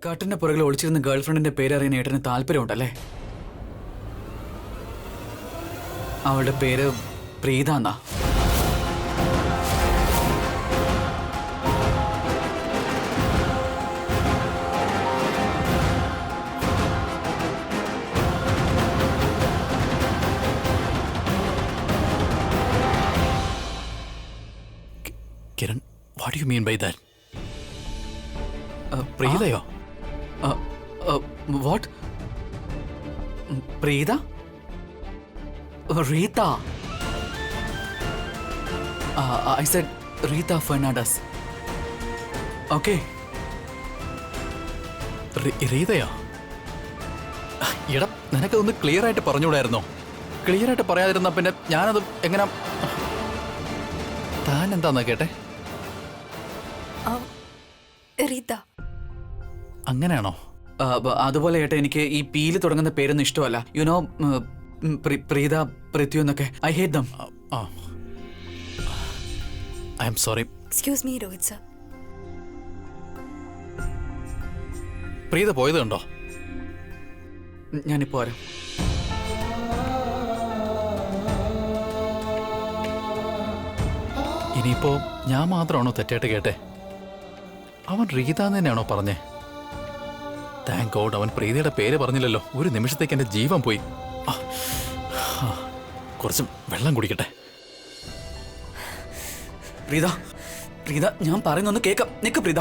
കട്ടിന്റെ പുറകിൽ ഒളിച്ചിരുന്ന ഗേൾഫ്രണ്ടിന്റെ പേരറിയാൻ ഏട്ടന് താല്പര്യമുണ്ടല്ലേ? അവളുടെ പേര് പ്രീത എന്നാ. Kiran, what do you mean by that? പ്രീതയോ? What? Preetha? Rita? I said Rita Fernandez. Okay. റീതയോ? എടാ, നിനക്കതൊന്ന് ക്ലിയർ ആയിട്ട് പറഞ്ഞുകൂടായിരുന്നോ? ക്ലിയർ ആയിട്ട് പറയാതിരുന്ന പിന്നെ ഞാനത് എങ്ങനെ? താൻ എന്താന്നാ കേട്ടെ? റീത. അങ്ങനെയാണോ? അതുപോലെ ഏട്ടാ, എനിക്ക് ഈ പീല് തുടങ്ങുന്ന പേരൊന്നും ഇഷ്ടമല്ല. യുനോ, പ്രീത, പൃഥ്വി എന്നൊക്കെ. I hate dum. I am sorry. Excuse me Rohit sir. Preetha പോയത് കണ്ടോ? ഞാനിപ്പോ വരാം. ഇനിയിപ്പോ ഞാൻ മാത്രമാണോ തെറ്റായിട്ട് കേട്ടെ? അവൻ റീത തന്നെയാണോ പറഞ്ഞേ? താങ്ക് ഗോഡ് അവൻ പ്രീതയുടെ പേര് പറഞ്ഞില്ലല്ലോ. ഒരു നിമിഷത്തേക്ക് എന്റെ ജീവൻ പോയി. കുറച്ച് വെള്ളം കുടിക്കട്ടെ. പ്രീത, പ്രീത, ഞാൻ പറയുന്നൊന്ന് കേൾക്കാം. നിക്ക് പ്രീത.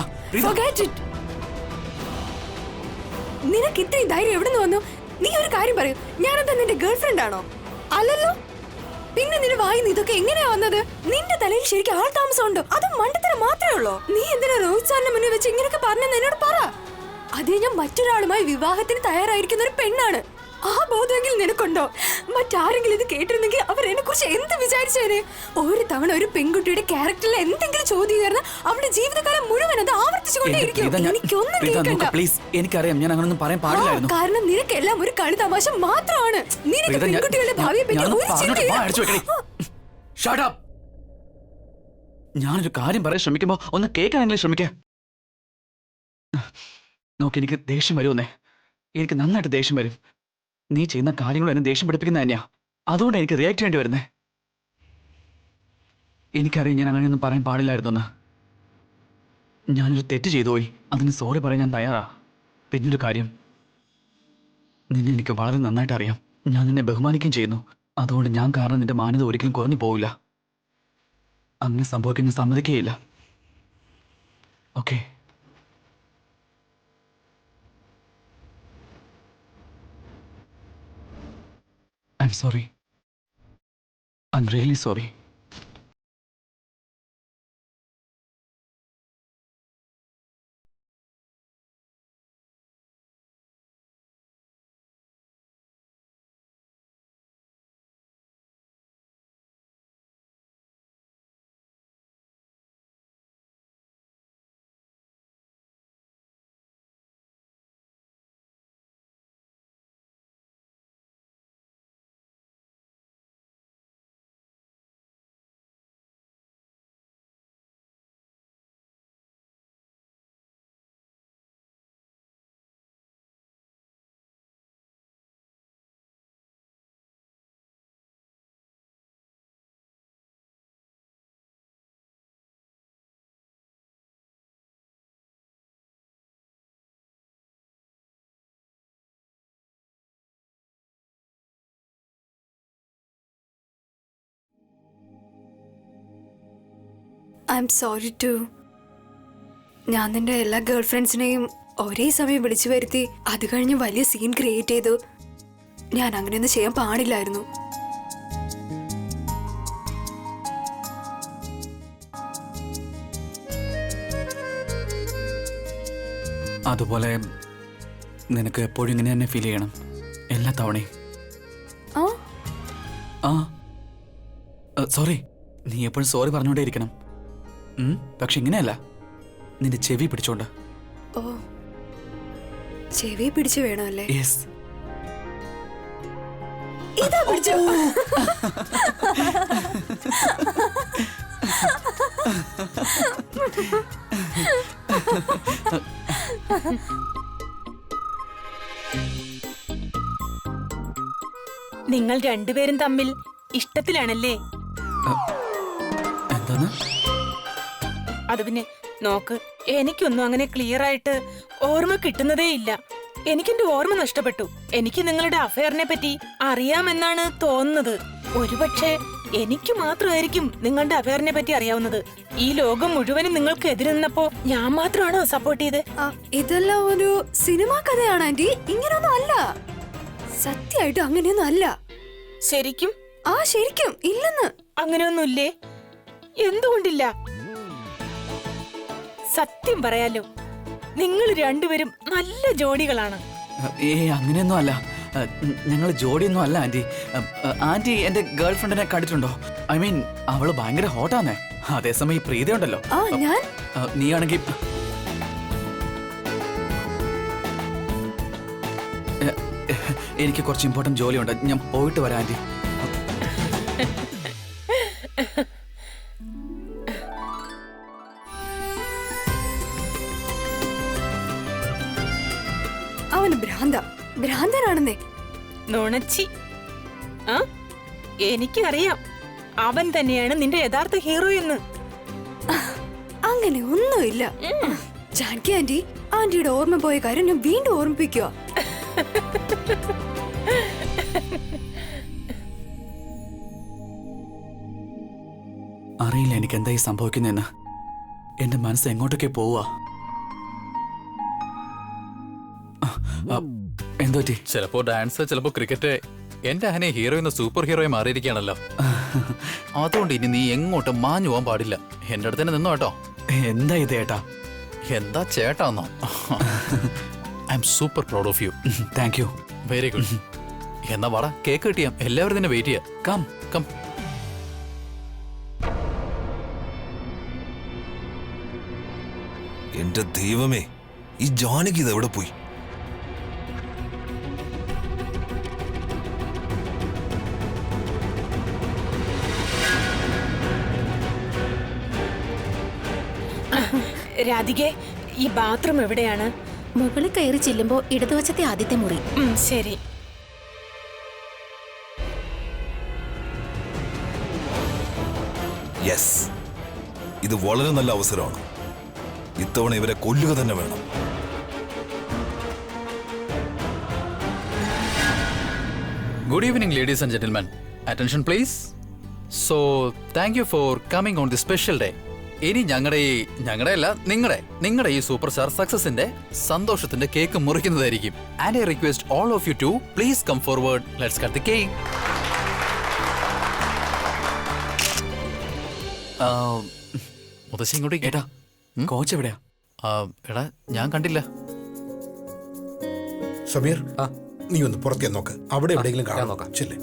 നിനക്ക് ഇത്രയും ധൈര്യം എവിടെ നിന്ന് വന്നു? നീ ഒരു കാര്യം പറയൂ, ഞാനെന്താ നിന്റെ ഗേൾഫ്രണ്ട് ആണോ? അല്ലല്ലോ. പിന്നെ നിന്റെ വായിന്ന് ഇതൊക്കെ എങ്ങനെയാ വന്നത്? നിന്റെ തലയിൽ ശരിക്കും ആൾ താമസം ഉണ്ടോ? അതും മണ്ടത്തരം മാത്രമേ ഉള്ളോ? നീ എന്തിനാ രോഹിത് സാറിന്റെ മുന്നിൽ വെച്ച് ഇങ്ങനെയൊക്കെ പറഞ്ഞെന്ന് എന്നോട് പറ. അതേ, ഞാൻ മറ്റൊരാളുമായി വിവാഹത്തിന് തയ്യാറായിരിക്കുന്ന ഒരു പെണ്ണാണ്. ആ ബോധമെങ്കിൽ നിനക്കുണ്ടോ? മറ്റാരെങ്കിലും ഇത് കേട്ടിരുന്നെങ്കിൽ അവർ എന്നെ കുറിച്ച് എന്ത് വിചാരിച്ചേനെ? ഒരു തവണ ഒരു പെൺകുട്ടിയുടെ ക്യാരക്ടറിൽ എന്തെങ്കിലും ചോദ്യം കയറുന്ന അവളുടെ ജീവിതകാലം മുഴുവൻ അത് ആവർത്തിച്ചുകൊണ്ടേയിരിക്കും. എനിക്കൊന്നും കേൾക്കണ്ട. എനിക്കറിയാം, ഞാൻ അങ്ങനൊന്നും പറയാൻ പാടില്ലായിരുന്നു. കാരണം നിനക്കെല്ലാം ഒരു കളി തമാശ മാത്രമാണ്. നിനക്ക് പെൺകുട്ടികളുടെ ഭാവിയെ പറ്റി ഞാനൊരു കാര്യം പറയാൻ ശ്രമിക്കുമ്പോ ഒന്ന് കേൾക്കാനെങ്കിലും ശ്രമിക്ക. നോക്കി, എനിക്ക് ദേഷ്യം വരുമെന്നേ. എനിക്ക് നന്നായിട്ട് ദേഷ്യം വരും. നീ ചെയ്യുന്ന കാര്യങ്ങളും എന്നെ ദേഷ്യം പഠിപ്പിക്കുന്ന തന്നെയാ. അതുകൊണ്ട് എനിക്ക് റിയാക്ട് ചെയ്യേണ്ടി വരുന്നേ. എനിക്കറിയാം ഞാൻ അങ്ങനെയൊന്നും പറയാൻ പാടില്ലായിരുന്നെന്ന്. ഞാനൊരു തെറ്റ് ചെയ്തു പോയി. അതിന് സോറി പറയാൻ ഞാൻ തയ്യാറാ. പിന്നൊരു കാര്യം, നിന്നെ എനിക്ക് വളരെ നന്നായിട്ട് അറിയാം. ഞാൻ നിന്നെ ബഹുമാനിക്കുകയും ചെയ്യുന്നു. അതുകൊണ്ട് ഞാൻ കാരണം നിന്റെ മാന്യത ഒരിക്കലും കുറഞ്ഞു പോവില്ല. അങ്ങനെ സംഭവിക്കാൻ ഞാൻ സമ്മതിക്കുകയില്ല. Okay? I'm sorry. I'm really sorry. I'm sorry too. ഞാൻ നിന്റെ എല്ലാ ഗേൾഫ്രണ്ട്സിനെയും ഒരേ സമയം വിളിച്ചു വരുത്തി അത് കഴിഞ്ഞ് വലിയ സീൻ ക്രിയേറ്റ് ചെയ്തു. ഞാൻ അങ്ങനെയൊന്നും ചെയ്യാൻ പാടില്ലായിരുന്നു. അതുപോലെ നിനക്ക് എപ്പോഴും ഇങ്ങനെ തന്നെ ഫീൽ ചെയ്യണം എല്ലാ തവണയും. സോറി, നീ എപ്പോഴും സോറി പറഞ്ഞോണ്ടേ ഇരിക്കണം. പക്ഷെ ഇങ്ങനെയല്ല, നിന്റെ ചെവി പിടിച്ചോണ്ട്. ഓ, ചെവി പിടിച്ചു വേണമല്ലേ? യെസ്. ഇതാ പിടിച്ചോ. നിങ്ങൾ രണ്ടുപേരും തമ്മിൽ ഇഷ്ടത്തിലാണല്ലേ? എന്താണ്? അത് പിന്നെ നോക്ക്, എനിക്കൊന്നും അങ്ങനെ ക്ലിയർ ആയിട്ട് ഓർമ്മ കിട്ടുന്നതേ ഇല്ല. എനിക്കെന്റെ ഓർമ്മ നഷ്ടപ്പെട്ടു. എനിക്ക് നിങ്ങളുടെ അഫയറിനെ പറ്റി അറിയാമെന്നാണ് തോന്നുന്നത്. ഒരുപക്ഷെ എനിക്ക് മാത്രമായിരിക്കും നിങ്ങളുടെ അഫയറിനെ പറ്റി അറിയാവുന്നത്. ഈ ലോകം മുഴുവനും നിങ്ങൾക്ക് എതിരെ നിന്നപ്പോ ഞാൻ മാത്രമാണോ സപ്പോർട്ട് ചെയ്ത്? ഇതെല്ലാം ഒരു സിനിമാ കഥയാണ് ആന്റി, ഇങ്ങനൊന്നും അല്ല. സത്യമായിട്ട് അങ്ങനെയൊന്നും അല്ല. ശരിക്കും? ശരിക്കും ഇല്ലെന്ന്. അങ്ങനെയൊന്നുമില്ലേ? എന്തുകൊണ്ടില്ല? സത്യം പറയാലോ, നിങ്ങൾ രണ്ടുപേരും നല്ല ജോഡികളാണ്. അങ്ങനെയൊന്നും അല്ല. ഞങ്ങൾ ജോഡിയൊന്നും അല്ല ആന്റി. ആന്റി എന്റെ ഗേൾ ഫ്രണ്ടിനെ കണ്ടിട്ടുണ്ടോ? ഐ മീൻ അവള് ഭയങ്കര ഹോട്ടാന്നേ. അതേസമയം ഈ പ്രീത ഉണ്ടല്ലോ, ഞാൻ നീ ആണെങ്കിൽ എനിക്ക് കുറച്ച് ഇമ്പോർട്ടന്റ് ജോലിയുണ്ട്, ഞാൻ പോയിട്ട് വരാം ആന്റി. അവന് ഭ്രാന്തനാണെന്നേ. നുണച്ചി. എനിക്കറിയാം, അവൻ തന്നെയാണ് നിന്റെ യഥാർത്ഥ ഹീറോ എന്ന്. അങ്ങനെ ഒന്നുമില്ല. ജാനകി ആന്റി, ആന്റിയുടെ ഓർമ്മ പോയ കാര്യം ഞാൻ വീണ്ടും ഓർമ്മിപ്പിക്കുക. അറിയില്ല എനിക്ക് എന്തായി സംഭവിക്കുന്നെന്ന്. എന്റെ മനസ്സ് എങ്ങോട്ടൊക്കെ പോവാ. എന്തോ ചിലപ്പോ ഡാൻസ്, ചിലപ്പോ ക്രിക്കറ്റ്. എന്റെ അഹനെ ഹീറോയിന്ന് സൂപ്പർ ഹീറോയെ മാറിയിരിക്കുകയാണല്ലോ. അതുകൊണ്ട് ഇനി നീ എങ്ങോട്ടും മാഞ്ഞു പോകാൻ പാടില്ല. എന്റെ അടുത്ത് തന്നെ നിന്നോ കേട്ടോ. എന്താ ഇത് ഏട്ടാ? എന്താ ചേട്ടാന്നോ? I am super proud of you. Thank you. Very good. എന്നാ വാടാ, കേക്ക് കിട്ടിയാ. എല്ലാവരും തന്നെ വെയിറ്റ് ചെയ്യാം. Come come. എന്റെ ദൈവമേ, ഈ ജാനകി ഇത് എവിടെ പോയി? രാധികെ, ഈ ബാത്റൂം എവിടെയാണ്? മുകളിൽ കയറി ചെല്ലുമ്പോ ഇടതുവശത്തെ ആദ്യത്തെ മുറി. ശരി. യെസ്, ഇത് വളരെ നല്ല അവസരമാണ്. ഇത്തവണ ഇവരെ കൊല്ലുക തന്നെ വേണം. Good evening, ladies and gentlemen. Attention, please. So, thank you for coming on this special day. ഇനി നിങ്ങളുടെ ഈ സൂപ്പർ സ്റ്റാർ സക്സസിന്റെ സന്തോഷത്തിന്റെ കേക്ക് മുറിക്കുന്നതായിരിക്കും. And I request all of you to please come forward. Let's cut the cake. മുതശ്ശി ഇങ്ങോട്ടേക്ക്. ഏട്ടാ, coach എവിടെയാ? എടാ, ഞാൻ കണ്ടില്ല. സമീർ, നീ ഒന്ന് പുറത്തേ നോക്ക്. അവിടെ എവിടെയെങ്കിലും കാണാൻ നോക്കാം. ചെല്ലേ.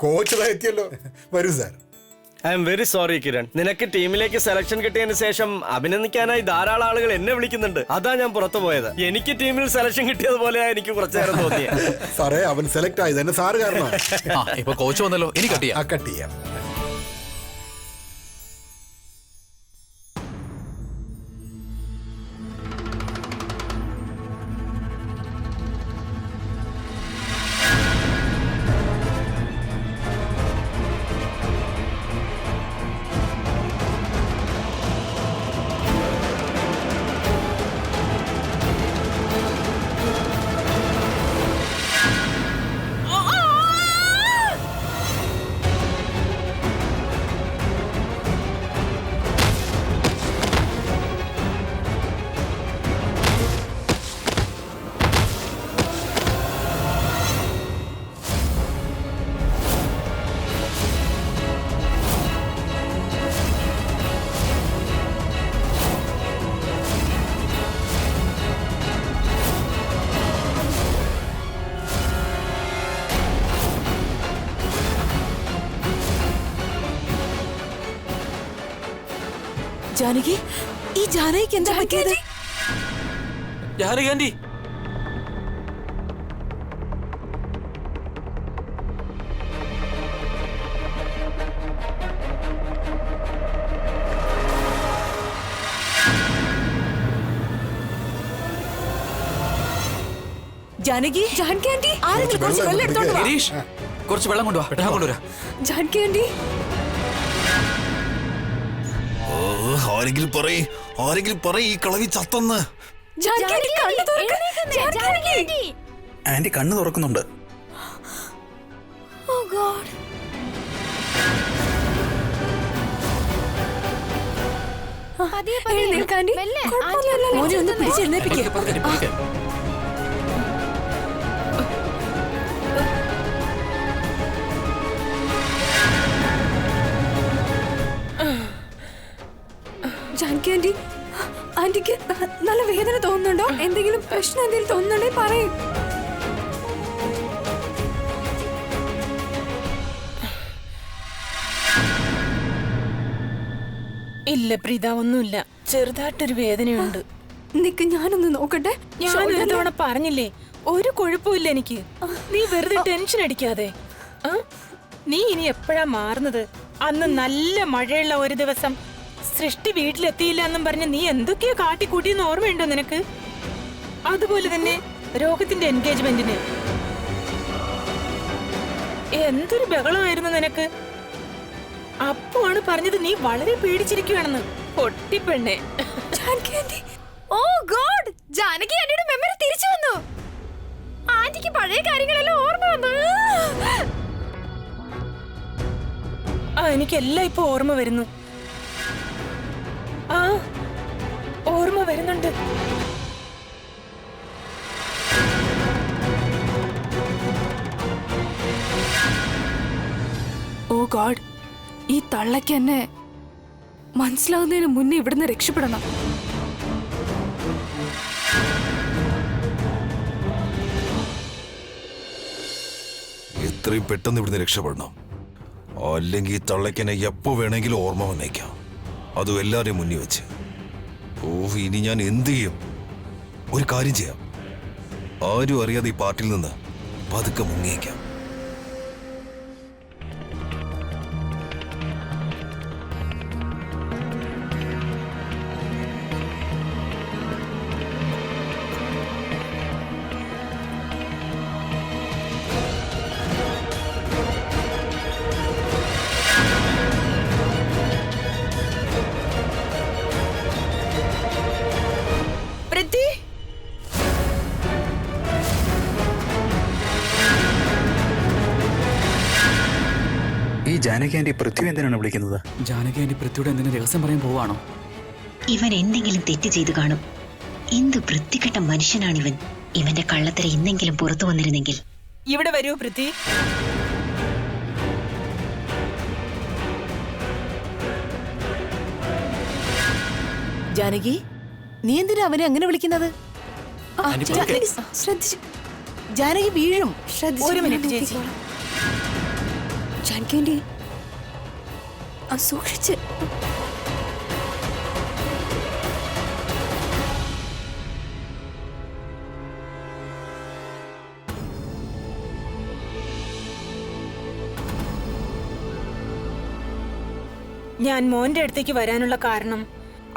കോച്ച് എത്തിയല്ലോ. വരൂ sir. I am very sorry Kiran, നിനക്ക് ടീമിലേക്ക് സെലക്ഷൻ കിട്ടിയതിന് ശേഷം അഭിനന്ദിക്കാനായി ധാരാളം ആളുകൾ എന്നെ വിളിക്കുന്നുണ്ട്. അതാ ഞാൻ പുറത്തു പോയത്. എനിക്ക് ടീമിൽ സെലക്ഷൻ കിട്ടിയതുപോലെ എനിക്ക് കുറച്ചു നേരം തോന്നിയത്. സാറേ, അവൻ സെലക്ട് ആയത് തന്നെ സാറ് കാരണം. ഇപ്പൊ കോച്ച് വന്നല്ലോ, ഇനി കട്ട് ചെയ്യാം. ജാനകി, ഈ ജാനകിക്ക് എന്താ പറ്റിയത്? ജാനകി ആന്റി, ജാനകി, ജാനകി ആന്റി, ആരെങ്കിലും കുറച്ച് വെള്ളം എടുത്തോണ്ട് വാ. ഗിരീഷ് കുറച്ച് വെള്ളം കൊണ്ടുവാ. ഞാൻ കൊണ്ടുവരാം. ജാനകി ആന്റി, ആരെങ്കിലും പറയ് ഈ കളവി ചത്തന്ന്. ജാനകി ആന്റി, കണ്ണ് തുറക്ക്. ജാനകി ആന്റി. ആന്റി കണ്ണ് തുറക്കുന്നുണ്ട്. Oh God. എഴുന്നേൽക്ക് ആന്റി. കുഴപ്പമൊന്നുമില്ലല്ലോ. മോനെ ഒന്ന് പിടിച്ചെഴുന്നേൽപ്പിക്ക്. ജാനകി ആന്റി, ആന്റിക്ക് നല്ല വേദന തോന്നുന്നുണ്ടോ? എന്തെങ്കിലും പ്രശ്നം എന്തെങ്കിലും തോന്നുന്നുണ്ടെങ്കിൽ പറയും. ഇല്ല പ്രീത, ഒന്നുമില്ല. ചെറുതായിട്ടൊരു വേദനയുണ്ട്. നിക്ക്, ഞാനൊന്ന് നോക്കട്ടെ. ഞാൻ ഒരു തവണ പറഞ്ഞില്ലേ, ഒരു കുഴപ്പമില്ല എനിക്ക്. നീ വെറുതെ ടെൻഷൻ അടിക്കാതെ. നീ ഇനി എപ്പോഴാ മാറുന്നത്? അന്ന് നല്ല മഴയുള്ള ഒരു ദിവസം സൃഷ്ടി വീട്ടിലെത്തിയില്ല എന്നും പറഞ്ഞ് നീ എന്തൊക്കെയാ കാട്ടിക്കൂട്ടിയെന്ന് ഓർമ്മയുണ്ടോ നിനക്ക്? അതുപോലെ തന്നെ രോഗത്തിന്റെ എൻഗേജ്മെന്റിന് എന്തൊരു ബഹളമായിരുന്നു നിനക്ക്. അപ്പോഴാണ് പറഞ്ഞത് നീ വളരെ പേടിച്ചിരിക്കുകയാണെന്ന്. പൊട്ടിപ്പെണ്ണെ. ജാനകി ആന്റി, ഓ ഗോഡ്, ജാനകി ആന്റിയുടെ മെമ്മറി തിരിച്ചു വന്നു. ആന്റിക്ക് പഴയ കാര്യങ്ങളെല്ലാം ഓർമ്മ വന്നു. എനിക്കെല്ലാം ഇപ്പൊ ഓർമ്മ വരുന്നു. ഓർമ്മ വരുന്നുണ്ട്. ഓ ഗോഡ്, ഈ തള്ളയ്ക്ക് എന്നെ മനസ്സിലാവുന്നതിന് മുന്നേ ഇവിടുന്ന് രക്ഷപ്പെടണം. എത്രയും പെട്ടെന്ന് ഇവിടുന്ന് രക്ഷപ്പെടണം. അല്ലെങ്കിൽ ഈ തള്ളയ്ക്കെന്നെ എപ്പോ വേണമെങ്കിലും ഓർമ്മ വന്നേക്കാം. അതും എല്ലാവരെയും മുന്നിൽ വെച്ച്. ഇനി ഞാൻ എന്ത് ചെയ്യും? ഒരു കാര്യം ചെയ്യാം, ആരും അറിയാതെ ഈ പാർട്ടിയിൽ നിന്ന് പതുക്കെ മുങ്ങിയേക്കാം. ഈ ജാനകി ആന്റി പൃഥ്വി എന്തിനാണ് വിളിക്കുന്നത്? ജാനകി ആന്റി പൃഥ്വിയുടെ എന്തിനും രഹസ്യം പറയാൻ പോവാണോ? ഇവൻ എന്തെങ്കിലും തെറ്റ് ചെയ്തു കാണും. എന്ത് വൃത്തികെട്ട മനുഷ്യനാണിവൻ. ഇവന്റെ കള്ളത്തര ഇന്നെങ്കിലും പുറത്തു വന്നിരുന്നെങ്കിൽ. ഇവിടെ വരൂ പൃഥ്വി. ജാനകി, നീ എന്തിനാ അവനെ അങ്ങനെ വിളിക്കുന്നത്? ജാനകി വീഴും. ഒരു മിനിറ്റ് ചേച്ചി. ജാനകി ആന്റി, സൂക്ഷിച്ച്. ഞാൻ മോന്റെ അടുത്തേക്ക് വരാനുള്ള കാരണം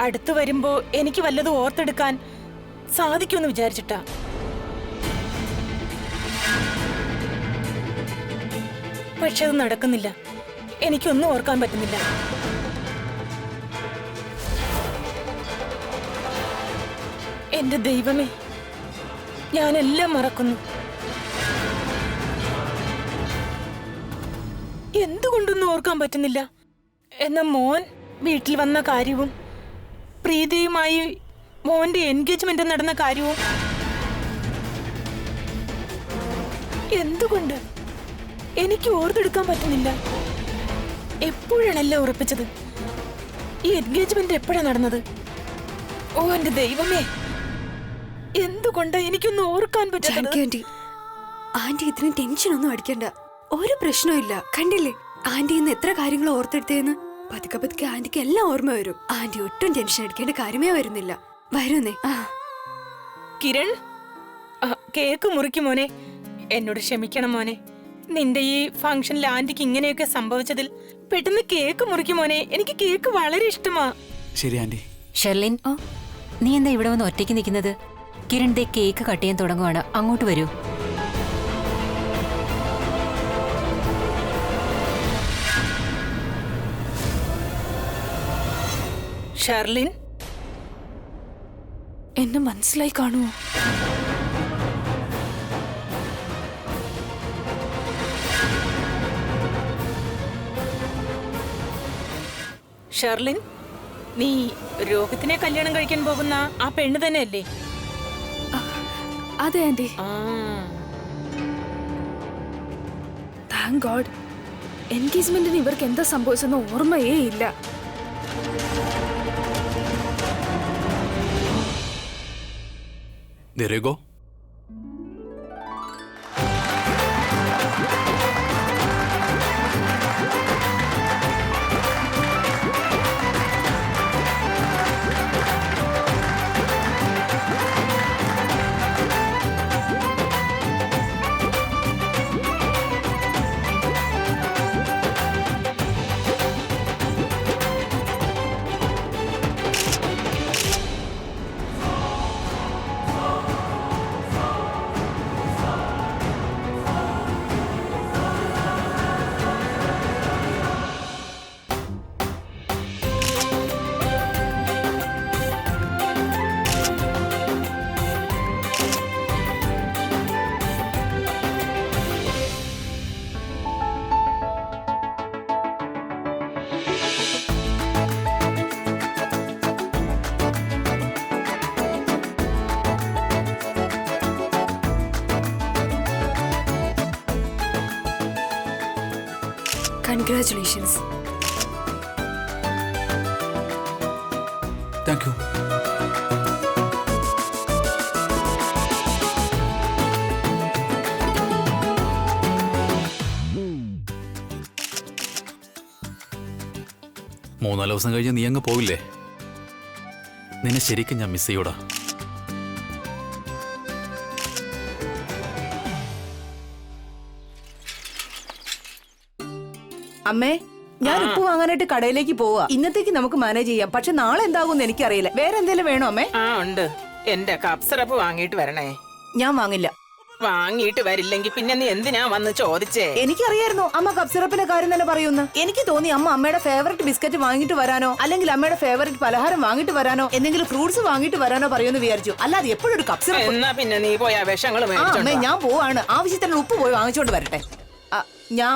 അടുത്തു വരുമ്പോ എനിക്ക് വല്ലതും ഓർത്തെടുക്കാൻ സാധിക്കുമെന്ന് വിചാരിച്ചിട്ടാ. പക്ഷെ അത് നടക്കുന്നില്ല. എനിക്കൊന്നും ഓർക്കാൻ പറ്റുന്നില്ല. എന്റെ ദൈവമേ, ഞാനെല്ലാം മറക്കുന്നു. എന്തുകൊണ്ടൊന്നും ഓർക്കാൻ പറ്റുന്നില്ല. എന്നാ മോൻ വീട്ടിൽ വന്ന കാര്യവും പ്രീതിയുമായി മോന്റെ എൻഗേജ്മെന്റ് നടന്ന കാര്യവും എന്തുകൊണ്ട് എനിക്ക് ഓർത്തെടുക്കാൻ പറ്റുന്നില്ല. എപ്പോഴാണെല്ലാം ഉറപ്പിച്ചത്? ഈ എൻഗേജ്മെന്റ് എപ്പോഴാ നടന്നത്? ഓ എന്റെ ദൈവമേ, എന്തുകൊണ്ട് എനിക്കൊന്നും ഓർക്കാൻ പറ്റുന്നത്? ആന്റി, ആന്റി ഇത്രയും ടെൻഷൻ ഒന്നും അടിക്കണ്ട. ഒരു പ്രശ്നവും ഇല്ല. കണ്ടില്ലേ ആന്റി ഇന്ന് എത്ര കാര്യങ്ങൾ ഓർത്തെടുത്തേന്ന്. പതുക്കെ പതുക്കെ ആന്റിക്ക് എല്ലാം ഓർമ്മ വരും. ആന്റി ഒട്ടും ടെൻഷൻ അടിക്കേണ്ട കാര്യമേ വരുന്നില്ല. വരുന്നേ. കിരൺ, കേക്ക് മുറിക്കും മോനെ. എന്നോട് ക്ഷമിക്കണം മോനെ. നിന്റെ ഈ ഫംഗ്ഷനിൽ ആന്റിക്ക് ഇങ്ങനെയൊക്കെ സംഭവിച്ചതിൽ പെട്ടെന്ന് കേക്ക് മുറിക്കും മോനെ. എനിക്ക് കേക്ക് വളരെ ഇഷ്ടമാ. ശരി ആന്റി. ഷെർലിൻ, നീ എന്താ ഇവിടെ വന്ന് ഒറ്റയ്ക്ക് നിൽക്കുന്നത്? കിരൺ ദേ കേക്ക് കട്ട് ചെയ്യാൻ തുടങ്ങുവാണ്. അങ്ങോട്ട് വരൂ. ഷെർലിൻ, എന്നെ മനസ്സിലായി കാണുമോ? ഷെർലിൻ, നീ രോഹിത്തിനെ കല്യാണം കഴിക്കാൻ പോകുന്ന ആ പെണ്ണ് തന്നെയല്ലേ? അതെ ആന്റി. Thank God. എൻഗേജ്മെന്റിന് ഇവർക്ക് എന്താ സംഭവിച്ചെന്ന് ഓർമ്മയേ ഇല്ല. There you go. Congratulations. Thank you. മൂന്നാല് ദിവസം കഴിഞ്ഞ് നീ അങ്ങ് പോവില്ലേ? നിന്നെ ശരിക്കും ഞാൻ മിസ് ചെയ്യൂടാ. അമ്മേ, ഞാൻ ഉപ്പ് വാങ്ങാനായിട്ട് കടയിലേക്ക് പോവാ. ഇന്നത്തേക്ക് നമുക്ക് മാനേജ് ചെയ്യാം. പക്ഷെ നാളെ എന്താകുമെന്ന് എനിക്കറിയില്ല. വേറെ എന്തെങ്കിലും വേണോ അമ്മേ? ഉണ്ട്. എന്റെ കപ്പ് സിറപ്പ് വാങ്ങിയിട്ട് വരണേ. ഞാൻ വാങ്ങില്ല. വാങ്ങിയിട്ട് വരില്ലെങ്കിൽ പിന്നെ നീ എന്തിനാ വന്ന് ചോദിച്ചേ? എനിക്കറിയായിരുന്നു അമ്മ കപ്പ് സിറപ്പിന്റെ കാര്യം തന്നെ പറയുന്നു. എനിക്ക് തോന്നി അമ്മ അമ്മയുടെ ഫേവറേറ്റ് ബിസ്ക്കറ്റ് വാങ്ങിട്ട് വരാനോ അല്ലെങ്കിൽ അമ്മയുടെ ഫേവറേറ്റ് പലഹാരം വാങ്ങിട്ട് വരാനോ എന്തെങ്കിലും ഫ്രൂട്ട്സ് വാങ്ങിട്ട് വരാനോ പറയുമെന്ന് വിചാരിച്ചു. അല്ലാതെ എപ്പോഴും ഒരു കപ്പ് സിറപ്പ്. എന്നാ പിന്നെ നീ പോയാ വിഷങ്ങൾ അമ്മേ, ഞാൻ പോവാണ്. ആവശ്യത്തിന് ഉപ്പ് പോയി വാങ്ങിച്ചോണ്ട് വരട്ടെ. ഞാൻ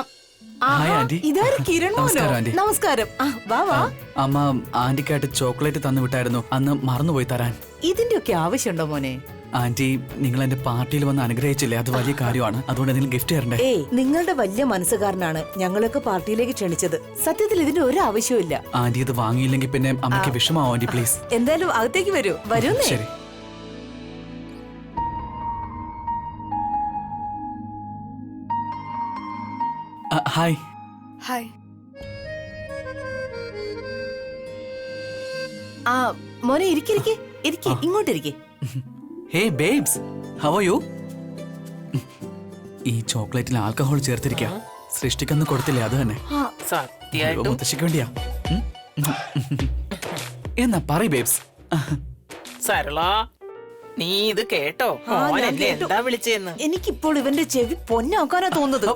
ഹായ് ആന്റി. ഇതാരും കിരൺ മോനോ? നമസ്കാരം ആന്റി. നമസ്കാരം. വാ വാ. അമ്മ ആന്റിക്കായിട്ട് ചോക്ലേറ്റ് തന്നു വിട്ടായിരുന്നു. അന്ന് മറന്നുപോയി തരാൻ. ഇതിന്റെ ഒക്കെ ആവശ്യമുണ്ടോ മോനെ? ആന്റി, നിങ്ങൾ എന്റെ പാർട്ടിയിൽ വന്ന് അനുഗ്രഹിച്ചില്ലേ, അത് വലിയ കാര്യമാണ്. അതുകൊണ്ട് എന്തെങ്കിലും ഗിഫ്റ്റ് തരണ്ടേ? ഏയ്, നിങ്ങളുടെ വലിയ മനസ്സുകാരനാണ് ഞങ്ങളൊക്കെ പാർട്ടിയിലേക്ക് ക്ഷണിച്ചത്. സത്യത്തിൽ ഇതിന്റെ ഒരു ആവശ്യമില്ല. ആന്റി ഇത് വാങ്ങിയില്ലെങ്കിൽ പിന്നെ അമ്മയ്ക്ക് വിഷമാവും ആന്റി, പ്ലീസ്. എന്തായാലും അകത്തേക്ക് വരൂ. വരുന്നേ. ശരി. ഹായ്. ഹായ്. ആ മോനെ, ഇരിക്കെ ഇങ്ങോട്ടിരിക്കെ. ഹേ ബേബ്സ്, ഹൗ ആർ യു? ഈ ചോക്ലേറ്റിൽ ആൽക്കഹോൾ ചേർത്തിരിക്കുക. സൃഷ്ടിക്കൊന്നും കൊടുത്തില്ലേ, അത് തന്നെ. സത്യമായിട്ടും മുത്തശ്ശിക്ക് വേണ്ടിയാ. എന്നാ പറയ് ബേബ്സ്. സരള, നീ ഇത് കേട്ടോ? ആ, ഞാൻ മോൻ എന്നെ കേട്ടു. എന്താ വിളിച്ചെന്ന്? എനിക്കിപ്പോൾ ഇവന്റെ ചെവി പൊന്നാക്കാനാ തോന്നുന്നത്.